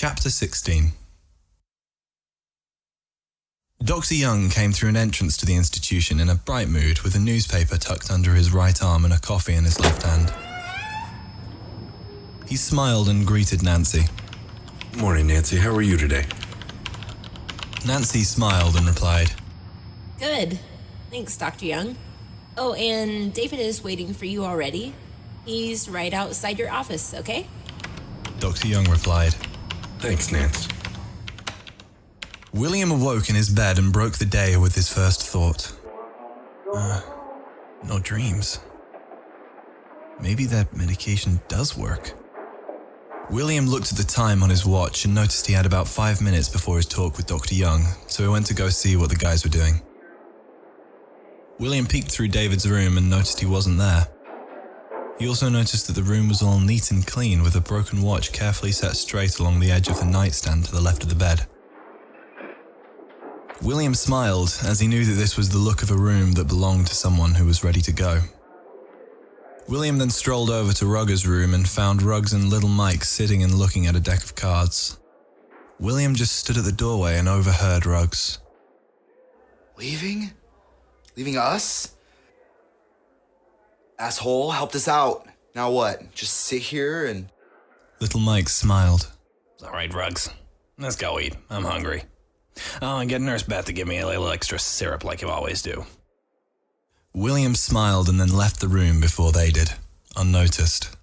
Chapter 16. Dr. Young came through an entrance to the institution in a bright mood with a newspaper tucked under his right arm and a coffee in his left hand. He smiled and greeted Nancy. Morning, Nancy. How are you today? Nancy smiled and replied, Good. Thanks, Dr. Young. Oh, and David is waiting for you already. He's right outside your office, okay? Dr. Young replied. Thanks, Nance. William awoke in his bed and broke the day with his first thought. No dreams. Maybe that medication does work. William looked at the time on his watch and noticed he had about 5 minutes before his talk with Dr. Young, so he went to go see what the guys were doing. William peeked through David's room and noticed he wasn't there. He also noticed that the room was all neat and clean, with a broken watch carefully set straight along the edge of the nightstand to the left of the bed. William smiled, as he knew that this was the look of a room that belonged to someone who was ready to go. William then strolled over to Rugger's room and found Ruggs and Little Mike sitting and looking at a deck of cards. William just stood at the doorway and overheard Ruggs. Leaving? Leaving us? Asshole, helped us out. Now what? Just sit here and... Little Mike smiled. All right, Ruggs. Let's go eat. I'm hungry. Oh, and get Nurse Beth to give me a little extra syrup like you always do. William smiled and then left the room before they did, unnoticed.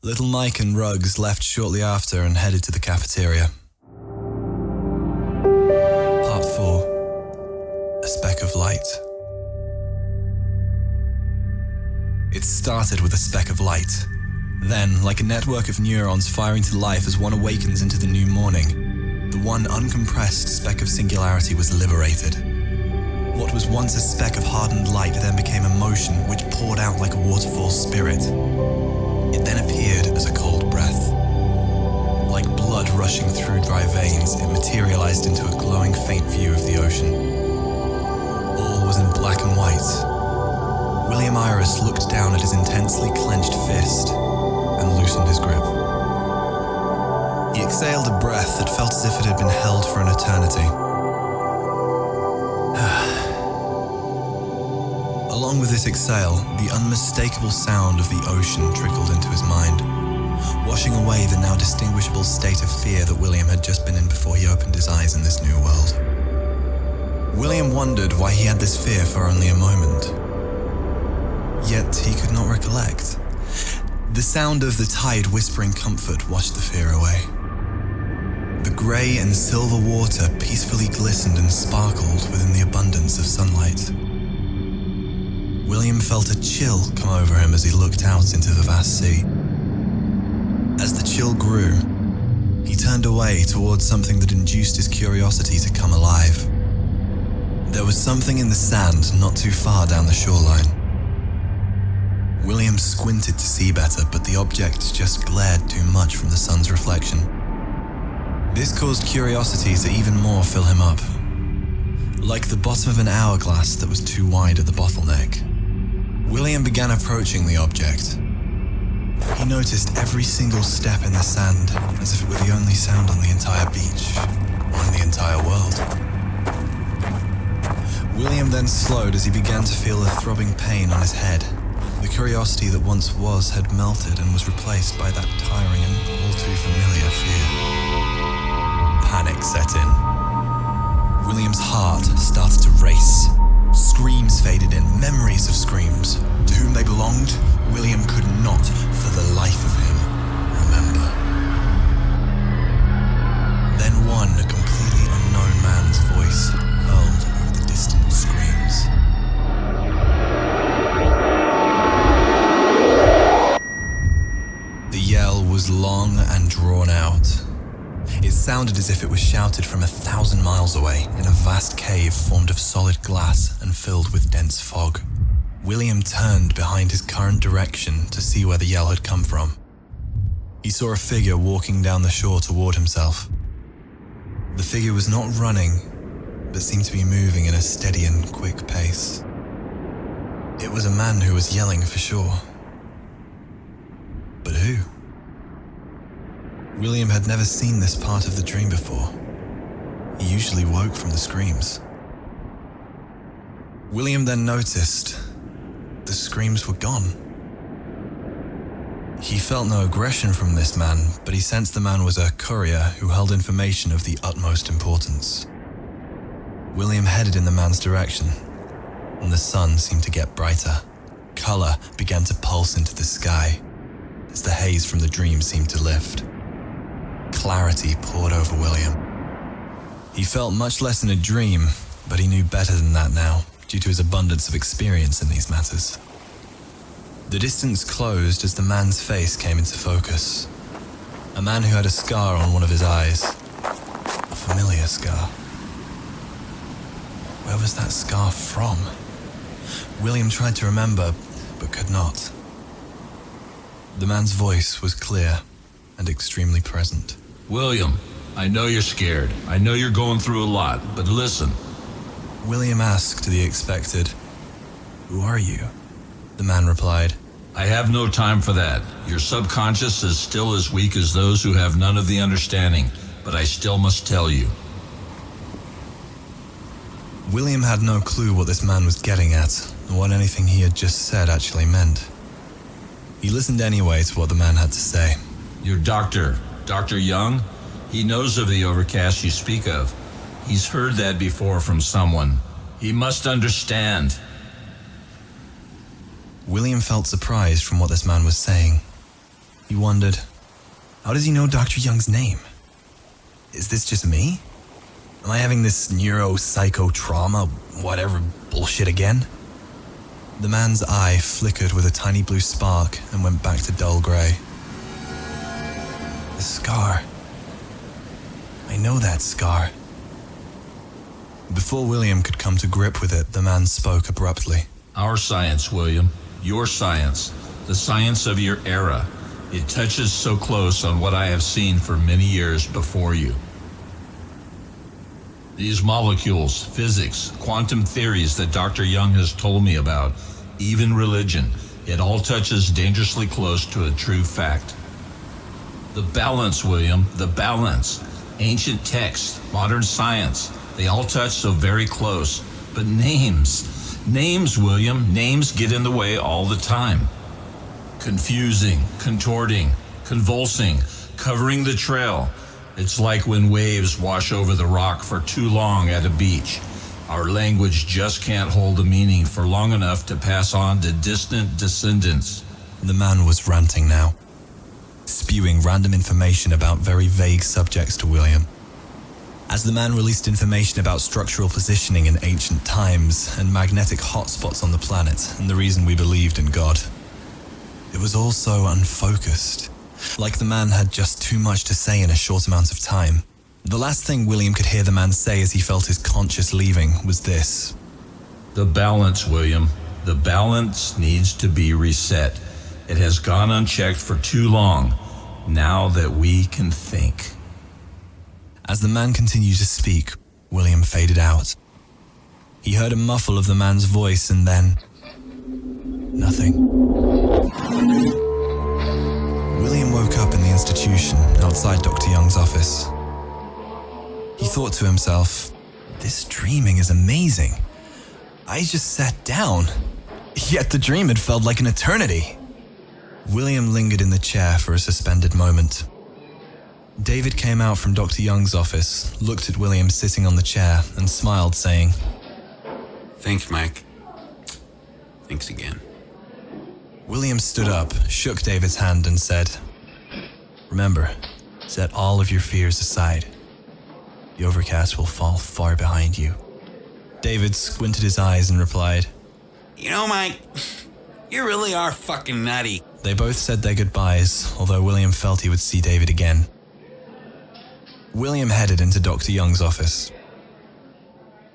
Little Mike and Ruggs left shortly after and headed to the cafeteria. Part 4. A Speck of Light. It started with a speck of light. Then, like a network of neurons firing to life as one awakens into the new morning, the one uncompressed speck of singularity was liberated. What was once a speck of hardened light then became a motion which poured out like a waterfall spirit. It then appeared as a cold breath. Like blood rushing through dry veins, it materialized into a glowing faint view of the ocean. All was in black and white. William Iris looked down at his intensely clenched fist and loosened his grip. He exhaled a breath that felt as if it had been held for an eternity. Along with this exhale, the unmistakable sound of the ocean trickled into his mind, washing away the now distinguishable state of fear that William had just been in before he opened his eyes in this new world. William wondered why he had this fear for only a moment. Yet he could not recollect. The sound of the tide whispering comfort washed the fear away. The grey and silver water peacefully glistened and sparkled within the abundance of sunlight. William felt a chill come over him as he looked out into the vast sea. As the chill grew, he turned away towards something that induced his curiosity to come alive. There was something in the sand not too far down the shoreline. William squinted to see better, but the object just glared too much from the sun's reflection. This caused curiosity to even more fill him up. Like the bottom of an hourglass that was too wide at the bottleneck, William began approaching the object. He noticed every single step in the sand, as if it were the only sound on the entire beach, or in the entire world. William then slowed as he began to feel a throbbing pain on his head. The curiosity that once was had melted and was replaced by that tiring and all too familiar fear. Panic set in. William's heart started to race. Screams faded in, memories of screams. To whom they belonged, William could not, for the life of him, remember. Then one, a completely unknown man's voice hurled over the distant screams. The yell was long and drawn out. It sounded as if it was shouted from 1,000 miles away in a vast cave formed of solid glass and filled with dense fog. William turned behind his current direction to see where the yell had come from. He saw a figure walking down the shore toward himself. The figure was not running, but seemed to be moving in a steady and quick pace. It was a man who was yelling for sure. But who? William had never seen this part of the dream before. He usually woke from the screams. William then noticed the screams were gone. He felt no aggression from this man, but he sensed the man was a courier who held information of the utmost importance. William headed in the man's direction, and the sun seemed to get brighter. Color began to pulse into the sky as the haze from the dream seemed to lift. Clarity poured over William. He felt much less in a dream, but he knew better than that now, due to his abundance of experience in these matters. The distance closed as the man's face came into focus. A man who had a scar on one of his eyes. A familiar scar. Where was that scar from? William tried to remember, but could not. The man's voice was clear and extremely present. William, I know you're scared. I know you're going through a lot, but listen. William asked the expected, "Who are you?" The man replied, I have no time for that. Your subconscious is still as weak as those who have none of the understanding, but I still must tell you. William had no clue what this man was getting at, or what anything he had just said actually meant. He listened anyway to what the man had to say. Your doctor, Dr. Young, he knows of the overcast you speak of. He's heard that before from someone. He must understand. William felt surprised from what this man was saying. He wondered, how does he know Dr. Young's name? Is this just me? Am I having this neuropsychotrauma, whatever bullshit again? The man's eye flickered with a tiny blue spark and went back to dull grey. The scar. I know that scar. Before William could come to grip with it, the man spoke abruptly. Our science, William. Your science. The science of your era. It touches so close on what I have seen for many years before you. These molecules, physics, quantum theories that Dr. Young has told me about, even religion, it all touches dangerously close to a true fact. The balance, William, the balance. Ancient texts, modern science, they all touch so very close. But names, William, names get in the way all the time. Confusing, contorting, convulsing, covering the trail. It's like when waves wash over the rock for too long at a beach. Our language just can't hold a meaning for long enough to pass on to distant descendants. The man was ranting now, spewing random information about very vague subjects to William. As the man released information about structural positioning in ancient times and magnetic hotspots on the planet and the reason we believed in God, it was all so unfocused. Like the man had just too much to say in a short amount of time. The last thing William could hear the man say as he felt his conscience leaving was this. The balance, William. The balance needs to be reset. It has gone unchecked for too long. Now that we can think. As the man continued to speak, William faded out. He heard a muffle of the man's voice and then... nothing. William woke up in the institution outside Dr. Young's office. He thought to himself, this dreaming is amazing. I just sat down, yet the dream had felt like an eternity. William lingered in the chair for a suspended moment. David came out from Dr. Young's office, looked at William sitting on the chair, and smiled, saying, Thanks, Mike. Thanks again. William stood up, shook David's hand, and said, Remember, set all of your fears aside. The overcast will fall far behind you. David squinted his eyes and replied, You know, Mike, you really are fucking nutty. They both said their goodbyes, although William felt he would see David again. William headed into Dr. Young's office.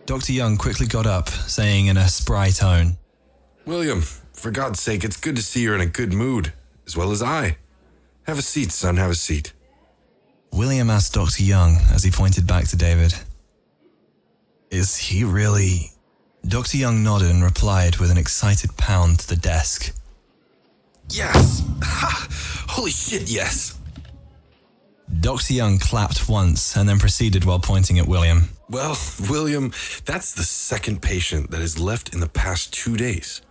Dr. Young quickly got up, saying in a spry tone, William, for God's sake, it's good to see you're in a good mood, as well as I. Have a seat, son, have a seat. William asked Dr. Young as he pointed back to David. Is he really... Dr. Young nodded and replied with an excited pound to the desk. Yes! Ha! Holy shit, yes! Dr. Young clapped once and then proceeded while pointing at William. Well, William, that's the second patient that has left in the past 2 days.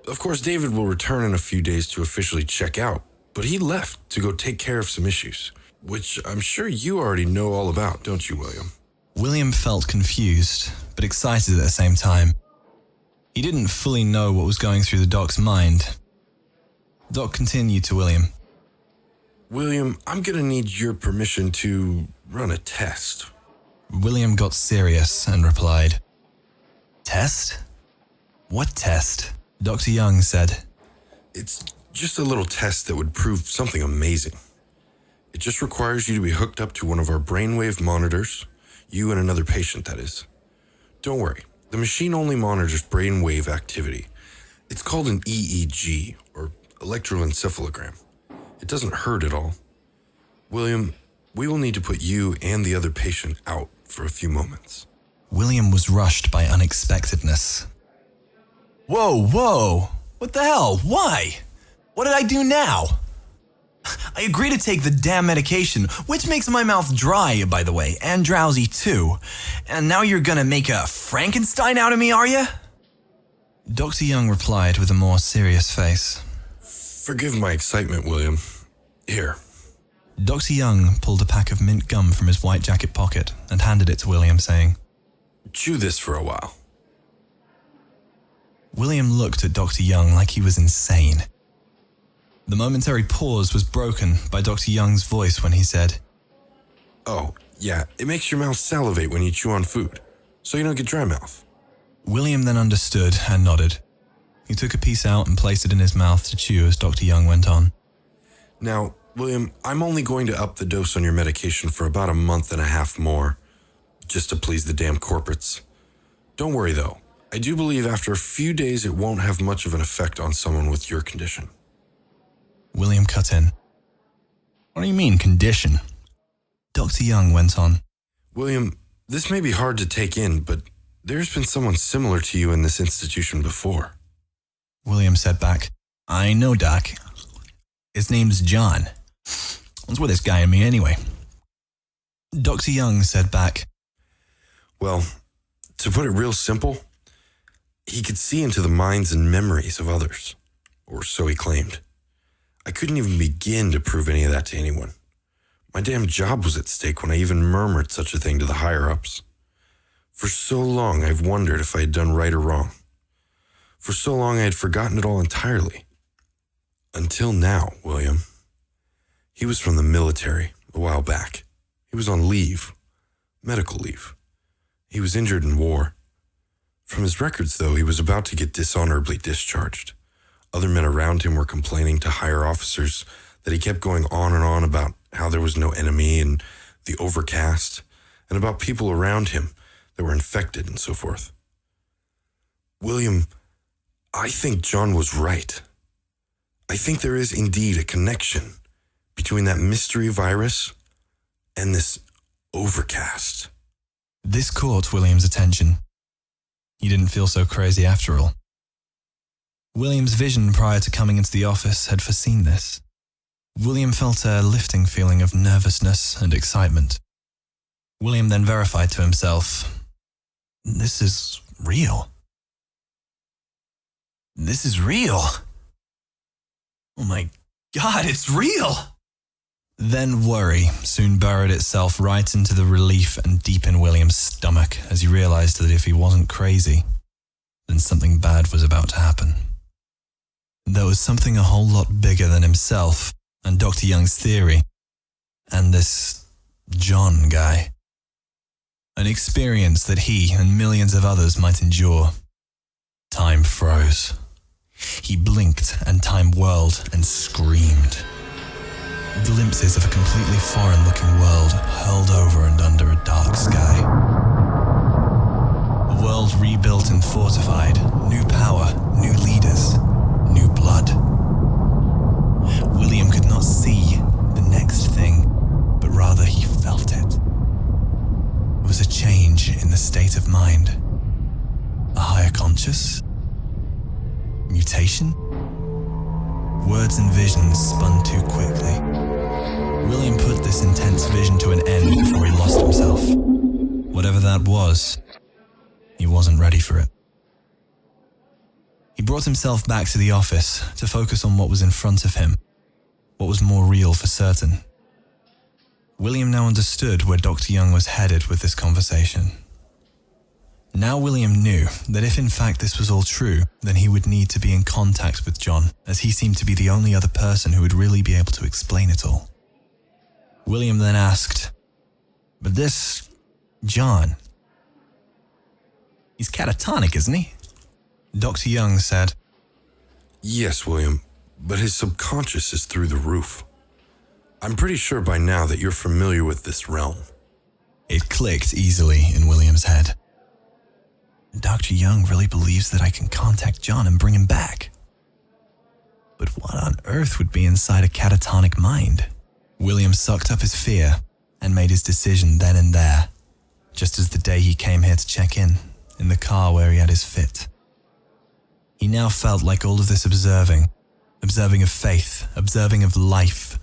Of course, David will return in a few days to officially check out, but he left to go take care of some issues, which I'm sure you already know all about, don't you, William? William felt confused, but excited at the same time. He didn't fully know what was going through the doc's mind. Doc continued to William. William, I'm going to need your permission to run a test. William got serious and replied, "Test? What test?" Dr. Young said, It's just a little test that would prove something amazing. It just requires you to be hooked up to one of our brainwave monitors, you and another patient, that is. Don't worry, the machine only monitors brainwave activity. It's called an EEG, or electroencephalogram. It doesn't hurt at all. William, we will need to put you and the other patient out for a few moments. William was rushed by unexpectedness. Whoa! What the hell? Why? What did I do now? I agree to take the damn medication, which makes my mouth dry, by the way, and drowsy too. And now you're gonna make a Frankenstein out of me, are you? Dr. Young replied with a more serious face. Forgive my excitement, William. Here. Dr. Young pulled a pack of mint gum from his white jacket pocket and handed it to William, saying, Chew this for a while. William looked at Dr. Young like he was insane. The momentary pause was broken by Dr. Young's voice when he said, Oh, yeah, it makes your mouth salivate when you chew on food, so you don't get dry mouth. William then understood and nodded. He took a piece out and placed it in his mouth to chew as Dr. Young went on. Now, William, I'm only going to up the dose on your medication for about a month and a half more, just to please the damn corporates. Don't worry, though. I do believe after a few days it won't have much of an effect on someone with your condition. William cut in. What do you mean, condition? Dr. Young went on. William, this may be hard to take in, but there's been someone similar to you in this institution before. William said back, I know, Doc. His name's John. What's with this guy and me anyway? Dr. Young said back, Well, to put it real simple, he could see into the minds and memories of others, or so he claimed. I couldn't even begin to prove any of that to anyone. My damn job was at stake when I even murmured such a thing to the higher-ups. For so long, I've wondered if I had done right or wrong. For so long, I had forgotten it all entirely. Until now, William. He was from the military a while back. He was on leave, medical leave. He was injured in war. From his records, though, he was about to get dishonorably discharged. Other men around him were complaining to higher officers that he kept going on and on about how there was no enemy and the overcast, and about people around him that were infected and so forth. William, I think John was right. I think there is indeed a connection between that mystery virus and this overcast. This caught William's attention. He didn't feel so crazy after all. William's vision prior to coming into the office had foreseen this. William felt a lifting feeling of nervousness and excitement. William then verified to himself, this is real. This is real. Oh my God, it's real! Then worry soon burrowed itself right into the relief and deep in William's stomach as he realized that if he wasn't crazy, then something bad was about to happen. There was something a whole lot bigger than himself and Dr. Young's theory, and this John guy. An experience that he and millions of others might endure. Time froze. He blinked and time whirled and screamed. Glimpses of a completely foreign-looking world hurled over and under a dark sky. A world rebuilt and fortified, new power, new leaders, new blood. William could not see the next thing, but rather he felt it. It was a change in the state of mind. A higher conscious? Mutation? Words and visions spun too quickly. William put this this intense vision to an end before he lost himself. Whatever that was, he wasn't ready for it. He brought himself back to the office to focus on what was in front of him, what was more real for certain. William now understood where Dr. Young was headed with this conversation. Now William knew that if in fact this was all true, then he would need to be in contact with John, as he seemed to be the only other person who would really be able to explain it all. William then asked, "But this John, he's catatonic, isn't he?" Dr. Young said, Yes, William, but his subconscious is through the roof. I'm pretty sure by now that you're familiar with this realm. It clicked easily in William's head. Dr. Young really believes that I can contact John and bring him back. But what on earth would be inside a catatonic mind? William sucked up his fear and made his decision then and there, just as the day he came here to check in the car where he had his fit. He now felt like all of this observing of faith, observing of life,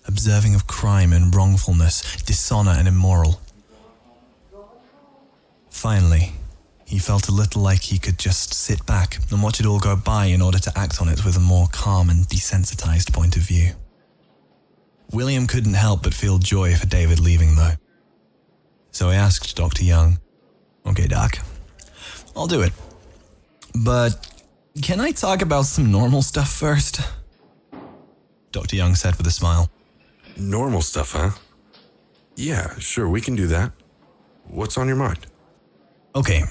observing of crime and wrongfulness, dishonor and immoral. Finally, he felt a little like he could just sit back and watch it all go by in order to act on it with a more calm and desensitized point of view. William couldn't help but feel joy for David leaving though. So he asked Dr. Young, "Okay, Doc, I'll do it. But can I talk about some normal stuff first?" Dr. Young said with a smile. Normal stuff, huh? Yeah, sure, we can do that. What's on your mind? Okay,